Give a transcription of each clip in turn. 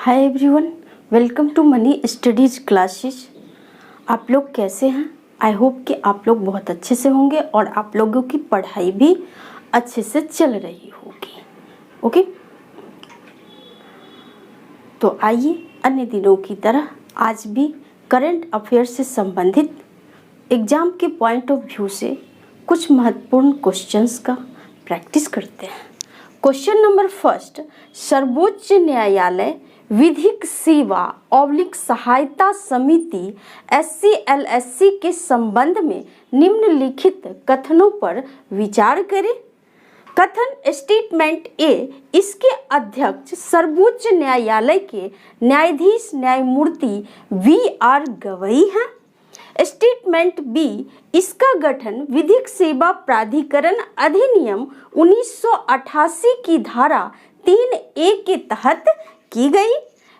Hi everyone, welcome to money studies classes. आप लोग कैसे हैं? आई होप कि आप लोग बहुत अच्छे से होंगे और आप लोगों की पढ़ाई भी अच्छे से चल रही होगी। ओके, तो आइए अन्य दिनों की तरह आज भी करंट अफेयर से संबंधित एग्ज़ाम के पॉइंट ऑफ व्यू से कुछ महत्वपूर्ण क्वेश्चंस का प्रैक्टिस करते हैं। क्वेश्चन नंबर फर्स्ट, सर्वोच्च न्यायालय विधिक सेवा सहायता समिति SCLSC के संबंध में निम्नलिखित कथनों पर विचार करे। कथन स्टेटमेंट ए, इसके अध्यक्ष सर्वोच्च न्यायालय के न्यायाधीश न्यायमूर्ति VR गवई हैं। स्टेटमेंट बी, इसका गठन विधिक सेवा प्राधिकरण अधिनियम 1988 की धारा 3A के तहत की गई।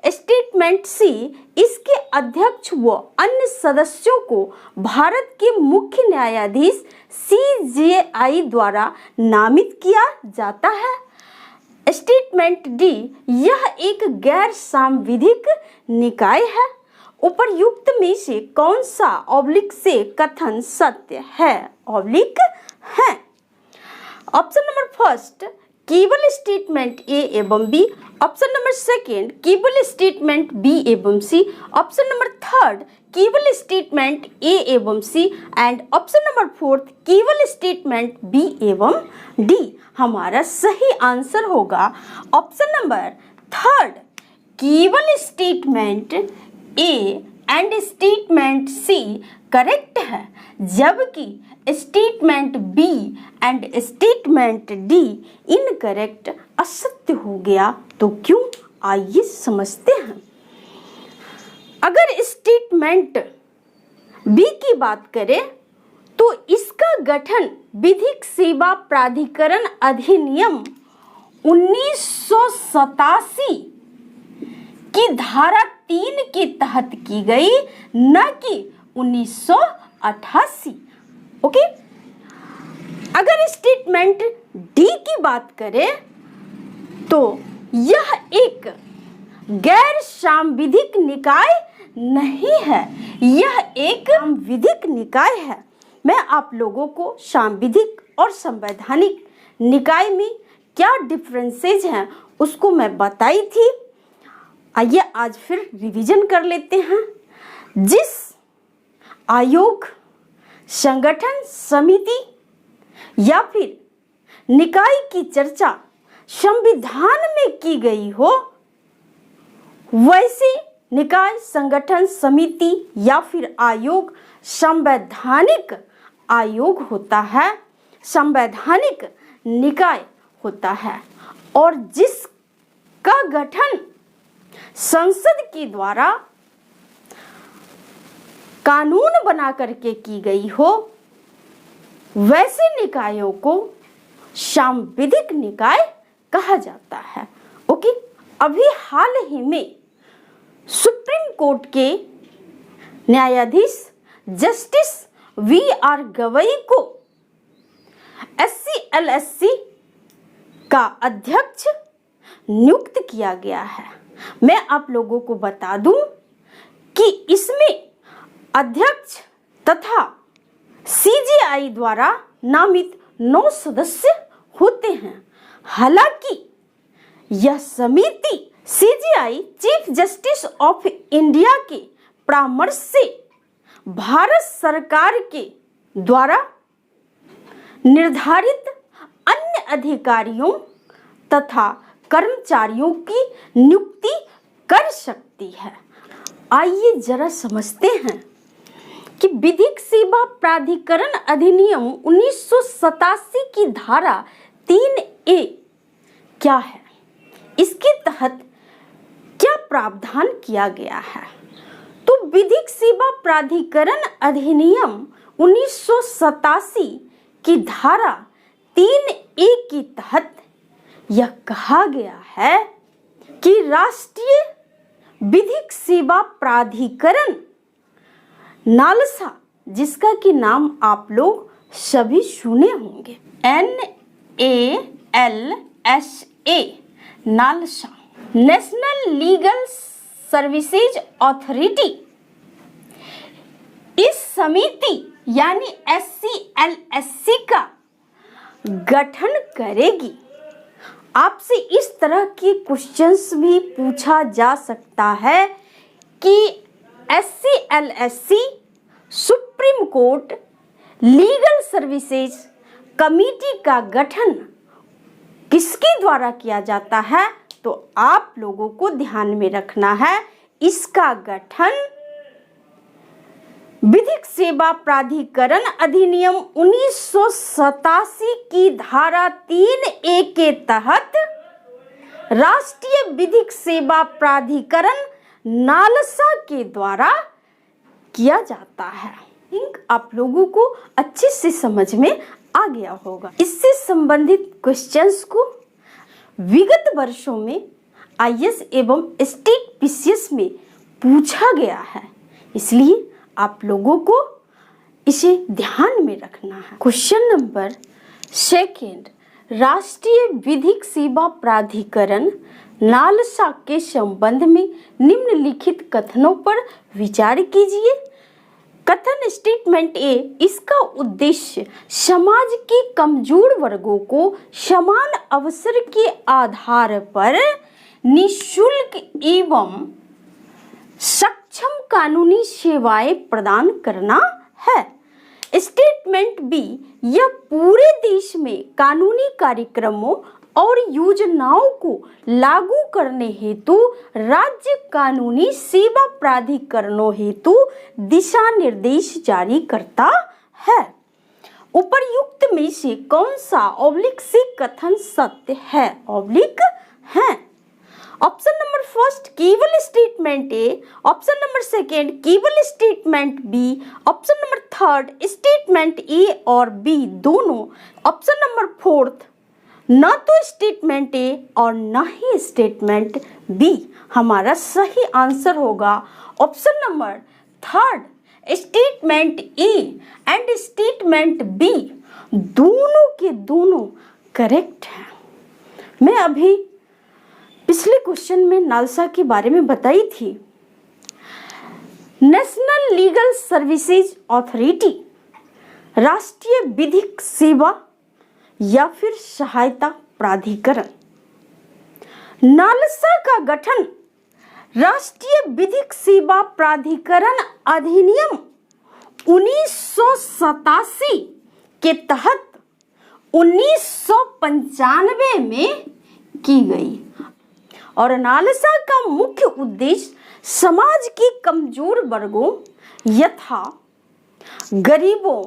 स्टेटमेंट सी, इसके अध्यक्ष व अन्य सदस्यों को भारत के मुख्य न्यायाधीश CJI द्वारा नामित किया जाता है। स्टेटमेंट डी, यह एक गैर सांविधिक निकाय है। उपर्युक्त में से कौन सा ऑब्लिक से कथन सत्य है? ऑब्लिक है। ऑप्शन नंबर फर्स्ट केवल स्टेटमेंट ए एवं बी, ऑप्शन नंबर सेकेंड केवल स्टेटमेंट बी एवं सी, ऑप्शन नंबर थर्ड केवल स्टेटमेंट ए एवं C and option number fourth केवल स्टेटमेंट बी एवं डी। हमारा सही आंसर होगा ऑप्शन नंबर थर्ड, केवल statement A and statement C correct है, जबकि statement B and statement D incorrect असत्य हो गया। तो क्यों, आइए समझते हैं। अगर स्टेटमेंट बी की बात करें तो इसका गठन विधिक सेवा प्राधिकरण अधिनियम 1987 की धारा 3 के तहत की गई, न कि 1988। ओके, अगर स्टेटमेंट डी की बात करें तो यह एक गैर सांविधिक निकाय नहीं है, यह एक सांविधिक निकाय है। मैं आप लोगों को सांविधिक और संवैधानिक निकाय में क्या डिफरेंसेज हैं उसको मैं बताई थी। आइए आज फिर रिवीजन कर लेते हैं। जिस आयोग, संगठन, समिति या फिर निकाय की चर्चा संविधान में की गई हो, वैसे निकाय, संगठन, समिति या फिर आयोग संवैधानिक आयोग होता है, संवैधानिक निकाय होता है। और जिसका गठन संसद के द्वारा कानून बना करके की गई हो, वैसे निकायों को सांविधिक निकाय कहा जाता है। ओके, अभी हाल ही में सुप्रीम कोर्ट के न्यायाधीश जस्टिस VR गवई को SCLSC का अध्यक्ष नियुक्त किया गया है। मैं आप लोगों को बता दूं कि इसमें अध्यक्ष तथा CJI द्वारा नामित 9 सदस्य होते हैं। हालांकि यह समिति CJI chief justice of India के परामर्श से भारत सरकार के द्वारा निर्धारित अन्य अधिकारियों तथा कर्मचारियों की नियुक्ति कर सकती है। आइए जरा समझते हैं कि विधिक सेवा प्राधिकरण अधिनियम 1987 की धारा 3A क्या है, इसके तहत क्या प्रावधान किया गया है। तो विधिक सेवा प्राधिकरण अधिनियम 1987 की धारा 3A के तहत यह कहा गया है कि राष्ट्रीय विधिक सेवा प्राधिकरण नालसा, जिसका कि नाम आप लोग सभी सुने होंगे, NALSA NALSA, national legal services authority इस समिति यानी SCLSC का गठन करेगी। आपसे इस तरह के क्वेश्चंस भी पूछा जा सकता है कि SCLSC supreme court legal services committee का गठन किसके द्वारा किया जाता है, तो आप लोगों को ध्यान में रखना है इसका गठन विधिक सेवा प्राधिकरण अधिनियम 1987 की धारा 3A के तहत राष्ट्रीय विधिक सेवा प्राधिकरण नालसा के द्वारा किया जाता है। आप लोगों को अच्छे से समझ में आ गया होगा। इससे संबंधित क्वेश्चंस को विगत वर्षों में IAS एवं स्टेट PCS में पूछा गया है, इसलिए आप लोगों को इसे ध्यान में रखना है। क्वेश्चन नंबर 2, राष्ट्रीय विधिक सेवा प्राधिकरण नालसा के संबंध में निम्नलिखित कथनों पर विचार कीजिए। कथन स्टेटमेंट A, इसका उद्देश्य समाज के कमजोर वर्गों को समान अवसर के आधार पर निःशुल्क एवं सक्षम कानूनी सेवाएं प्रदान करना है। स्टेटमेंट B, यह पूरे देश में कानूनी कार्यक्रमों और योजनाओं को लागू करने हेतु राज्य कानूनी सेवा प्राधिकरणों हेतु दिशा निर्देश जारी करता है। उपर्युक्त में से कौन सा (से) कथन सत्य है है? ऑप्शन नंबर 1 केवल स्टेटमेंट A, ऑप्शन नंबर 2 केवल statement B, option number 3 statement A और B दोनों, ऑप्शन नंबर 4 न तो स्टेटमेंट A और न ही स्टेटमेंट B। हमारा सही आंसर होगा option number 3 statement A and statement B दोनों के दोनों करेक्ट हैं। मैं अभी पिछले क्वेश्चन में नालसा के बारे में बताई थी। नेशनल लीगल सर्विसेज अथॉरिटी राष्ट्रीय विधिक सेवा या फिर सहायता प्राधिकरण। नालसा का गठन राष्ट्रीय विधिक सेवा प्राधिकरण अधिनियम 1987 के तहत 1995 में की गई और नालसा का मुख्य उद्देश्य समाज के कमजोर वर्गों यथा गरीबों,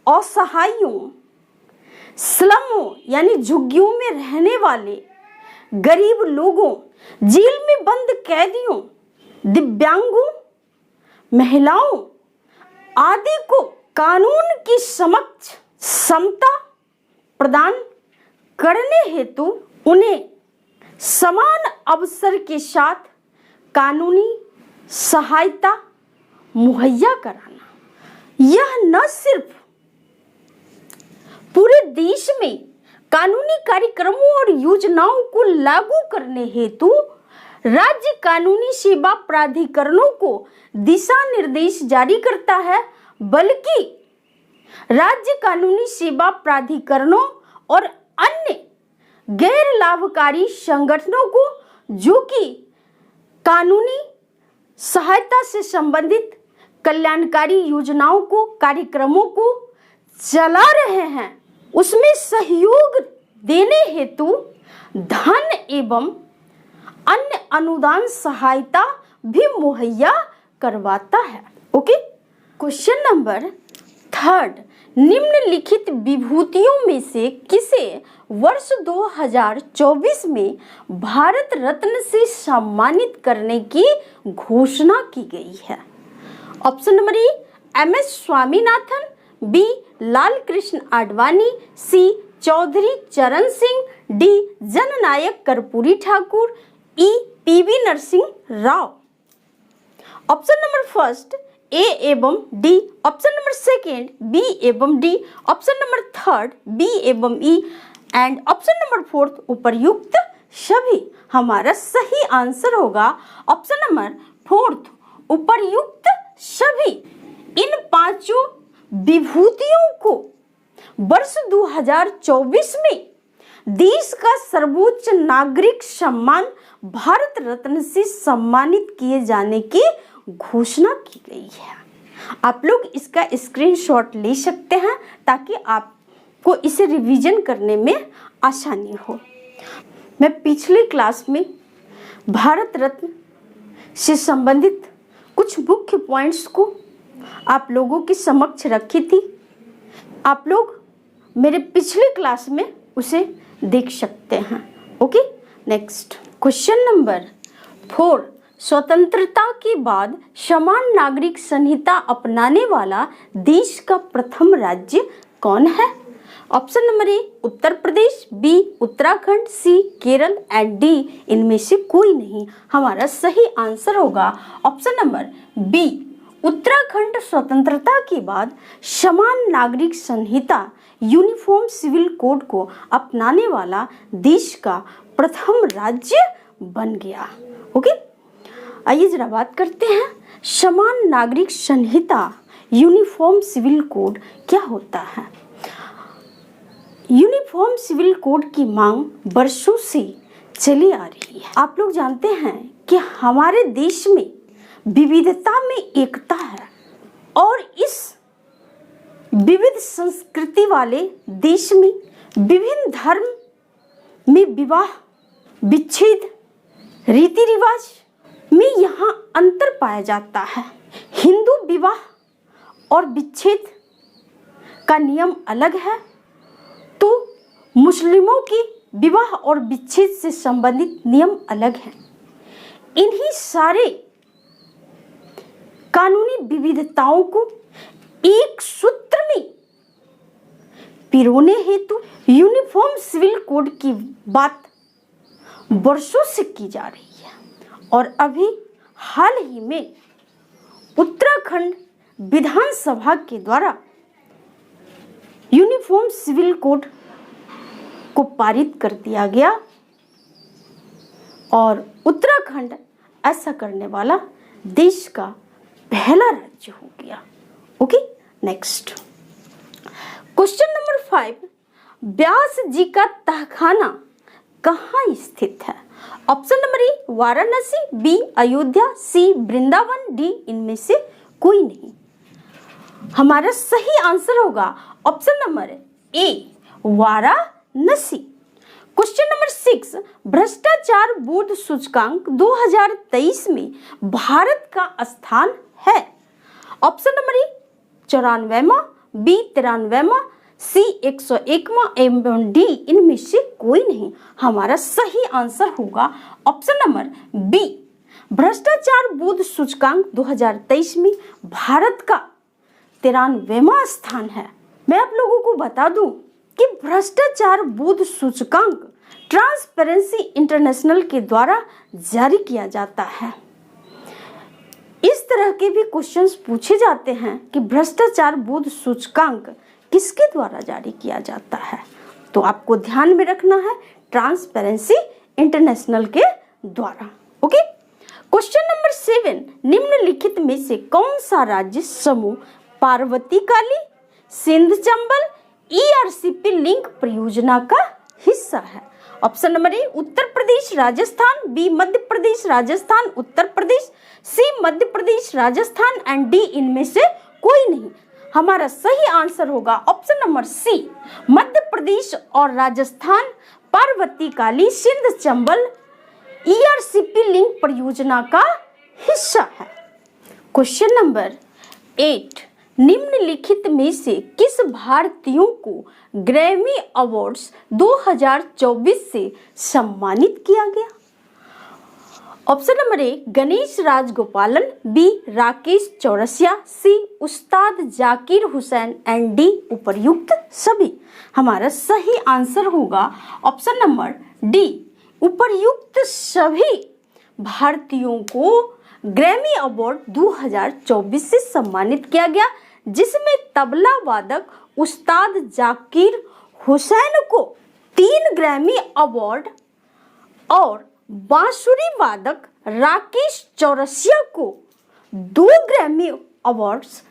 असहायों, स्लमों यानी झुग्गियों में रहने वाले गरीब लोगों, जेल में बंद कैदियों, दिव्यांगों, महिलाओं आदि को कानून के समक्ष समता प्रदान करने हेतु उन्हें समान अवसर के साथ कानूनी सहायता मुहैया कराना। यह न सिर्फ पूरे देश में कानूनी कार्यक्रमों और योजनाओं को लागू करने हेतु राज्य कानूनी सेवा प्राधिकरणों को दिशा निर्देश जारी करता है, बल्कि राज्य कानूनी सेवा प्राधिकरणों और अन्य गैर लाभकारी संगठनों को जो कि कानूनी सहायता से संबंधित कल्याणकारी योजनाओं को, कार्यक्रमों को चला रहे हैं, उसमें सहयोग देने हेतु धन एवं अन्य अनुदान सहायता भी मुहैया करवाता है। ओके, क्वेश्चन नंबर 3, निम्नलिखित विभूतियों में से किसे वर्ष 2024 में भारत रत्न से सम्मानित करने की घोषणा की गई है? Option number A MS Swaminathan, B Lal Krishna Advani, C Chaudhary Charan Singh, D Jannayak Karpoori Thakur, E PV Narasimha Rao. Option number 1 A एवं D, ऑप्शन नंबर 2 B एवं D, ऑप्शन नंबर 3 B एवं E एंड ऑप्शन नंबर 4 उपर्युक्त सभी। हमारा सही आंसर होगा ऑप्शन नंबर 4, उपर्युक्त सभी। इन पांचों विभूतियों को वर्ष 2024 में देश का सर्वोच्च नागरिक सम्मान भारत रत्न से सम्मानित किए जाने की घोषणा की गई है। आप लोग इसका स्क्रीनशॉट ले सकते हैं ताकि आपको इसे रिवीजन करने में आसानी हो। मैं पिछली क्लास में भारत रत्न से संबंधित कुछ मुख्य पॉइंट्स को आप लोगों के समक्ष रखी थी। आप लोग मेरे पिछली क्लास में उसे देख सकते हैं। ओके, नेक्स्ट क्वेश्चन नंबर 4, स्वतंत्रता के बाद समान नागरिक संहिता अपनाने वाला देश का प्रथम राज्य कौन है? Option number A Uttar Pradesh, B Uttarakhand, C Kerala and D इनमें से कोई नहीं। हमारा सही आंसर होगा ऑप्शन नंबर बी उत्तराखंड। स्वतंत्रता के बाद समान नागरिक संहिता यूनिफॉर्म सिविल कोड को अपनाने वाला देश का प्रथम राज्य बन गया। ओके, आइए जरा बात करते हैं समान नागरिक संहिता यूनिफॉर्म सिविल कोड क्या होता है। यूनिफॉर्म सिविल कोड की मांग वर्षों से चली आ रही है। आप लोग जानते हैं कि हमारे देश में विविधता में एकता है और इस विविध संस्कृति वाले देश में विभिन्न धर्म में विवाह विच्छेद रीति रिवाज में यहाँ अंतर पाया जाता है। हिंदू विवाह और विच्छेद का नियम अलग है तो मुस्लिमों की विवाह और विच्छेद से संबंधित नियम अलग हैं। इन्हीं सारे कानूनी विविधताओं को एक सूत्र में पिरोने हेतु यूनिफॉर्म सिविल कोड की बात वर्षों से की जा रही है और अभी हाल ही में उत्तराखंड विधानसभा के द्वारा यूनिफॉर्म सिविल कोड को पारित कर दिया गया और उत्तराखंड ऐसा करने वाला देश का पहला राज्य हो गया। Okay, next question number 5, Vyas ji का तहखाना कहाँ स्थित है? Option number A Varanasi, B Ayodhya, C Vrindavan, D इनमें से कोई नहीं। हमारा सही आंसर होगा option number A Varanasi. Question number 6, भ्रष्टाचार बोध सूचकांक 2023 में भारत का स्थान है? ऑप्शन नंबर ए 94वां, बी 93वां, सी 101वां एवं डी इनमें से कोई नहीं। हमारा सही आंसर होगा ऑप्शन नंबर बी भ्रष्टाचार बोध सूचकांक 2023 में भारत का 93वां स्थान है। मैं आप लोगों को बता दूं कि भ्रष्टाचार बोध सूचकांक ट्रांसपेरेंसी इंटरनेशनल के द्वारा जारी किया जाता है। इस तरह के भी क्वेश्चंस पूछे जाते हैं कि भ्रष्टाचार बोध सूचकांक किसके द्वारा जारी किया जाता है, तो आपको ध्यान में रखना है ट्रांसपेरेंसी इंटरनेशनल के द्वारा। ओके, क्वेश्चन नंबर 7, निम्नलिखित में से कौन सा राज्य समूह पार्वती काली सिंध चंबल ERCP लिंक परियोजना का हिस्सा है? Option number A Uttar Pradesh Rajasthan, B Madhya Pradesh Rajasthan Uttar Pradesh, C Madhya Pradesh Rajasthan and D इनमें से कोई नहीं। हमारा सही आंसर होगा ऑप्शन नंबर सी मध्य प्रदेश और राजस्थान पार्वती काली सिंध चंबल ERCP लिंक परियोजना का हिस्सा है। क्वेश्चन नंबर 8, निम्नलिखित में से किस भारतीयों को ग्रैमी अवार्ड्स 2024 से सम्मानित किया गया? Option number A Ganesh Rajagopalan, B Rakesh Chaurasia, C Ustad Zakir Hussain and D उपर्युक्त सभी। हमारा सही आंसर होगा ऑप्शन नंबर डी उपर्युक्त सभी भारतीयों को ग्रैमी अवार्ड 2024 से सम्मानित किया गया, जिसमें तबला वादक उस्ताद जाकिर हुसैन को 3 ग्रैमी अवार्ड और बांसुरी वादक राकेश चौरसिया को 2 ग्रैमी अवार्ड्स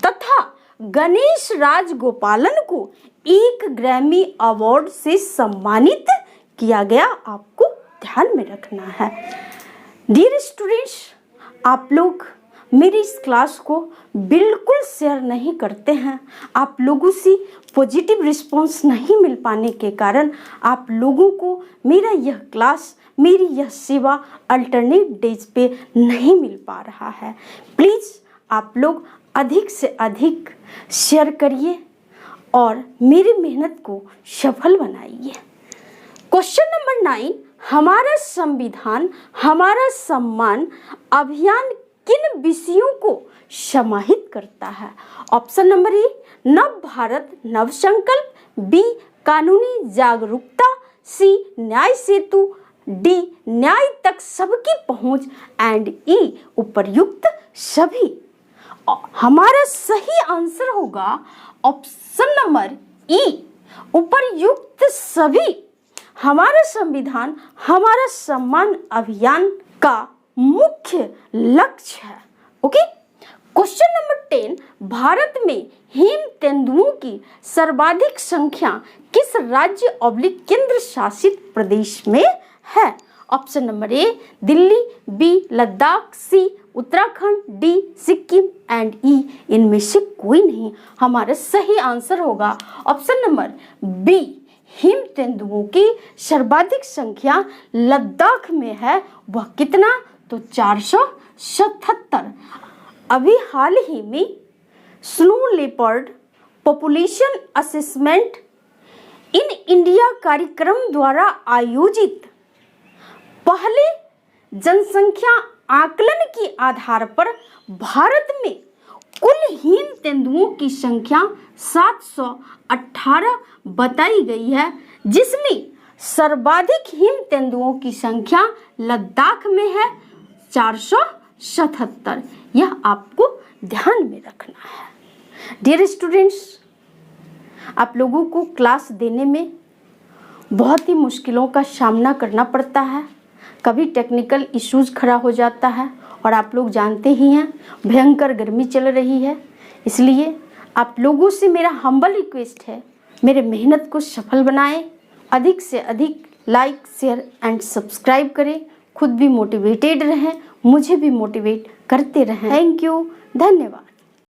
तथा गणेश राजगोपालन को 1 ग्रैमी अवार्ड से सम्मानित किया गया। आपको ध्यान में रखना है। डियर स्टूडेंट्स, आप लोग मेरी इस क्लास को बिल्कुल शेयर नहीं करते हैं। आप लोगों से पॉजिटिव रिस्पांस नहीं मिल पाने के कारण आप लोगों को मेरा यह क्लास, मेरी यह सेवा अल्टरनेट डेज पे नहीं मिल पा रहा है। प्लीज़ आप लोग अधिक से अधिक शेयर करिए और मेरी मेहनत को सफल बनाइए। क्वेश्चन नंबर 9, हमारा संविधान हमारा सम्मान अभियान किन विषयों को समाहित करता है? ऑप्शन नंबर ए, नव भारत नव संकल्प, बी, कानूनी जागरूकता, सी, न्याय सेतु, डी, न्याय तक सबकी पहुंच एंड ई, उपर्युक्त सभी। हमारा सही आंसर होगा ऑप्शन नंबर ई, उपर्युक्त सभी। हमारा संविधान हमारा सम्मान अभियान का मुख्य लक्ष्य है। ओके। क्वेश्चन नंबर 10, भारत में हिम तेंदुओं की सर्वाधिक संख्या किस राज्य ऑब्लिक केंद्र शासित प्रदेश में है? Option number A, Delhi, B, Ladakh, C, Uttarakhand, D, Sikkim and E, इनमें से कोई नहीं। हमारा सही आंसर होगा ऑप्शन नंबर बी, हिम तेंदुओं की सर्वाधिक संख्या लद्दाख में है। वह कितना? तो 477। अभी हाल ही में snow leopard population assessment in India कार्यक्रम द्वारा आयोजित पहले जनसंख्या आकलन के आधार पर भारत में कुल हिम तेंदुओं की संख्या 718 बताई गई है, जिसमें सर्वाधिक हिम तेंदुओं की संख्या लद्दाख में है 477। यह आपको ध्यान में रखना है। डियर स्टूडेंट्स, आप लोगों को क्लास देने में बहुत ही मुश्किलों का सामना करना पड़ता है। कभी टेक्निकल इश्यूज खड़ा हो जाता है और आप लोग जानते ही हैं भयंकर गर्मी चल रही है। इसलिए आप लोगों से मेरा हम्बल रिक्वेस्ट है, मेरे मेहनत को सफल बनाएं, अधिक से अधिक लाइक, शेयर एंड सब्सक्राइब करें। खुद भी मोटिवेटेड रहें, मुझे भी मोटिवेट करते रहें। थैंक यू, धन्यवाद।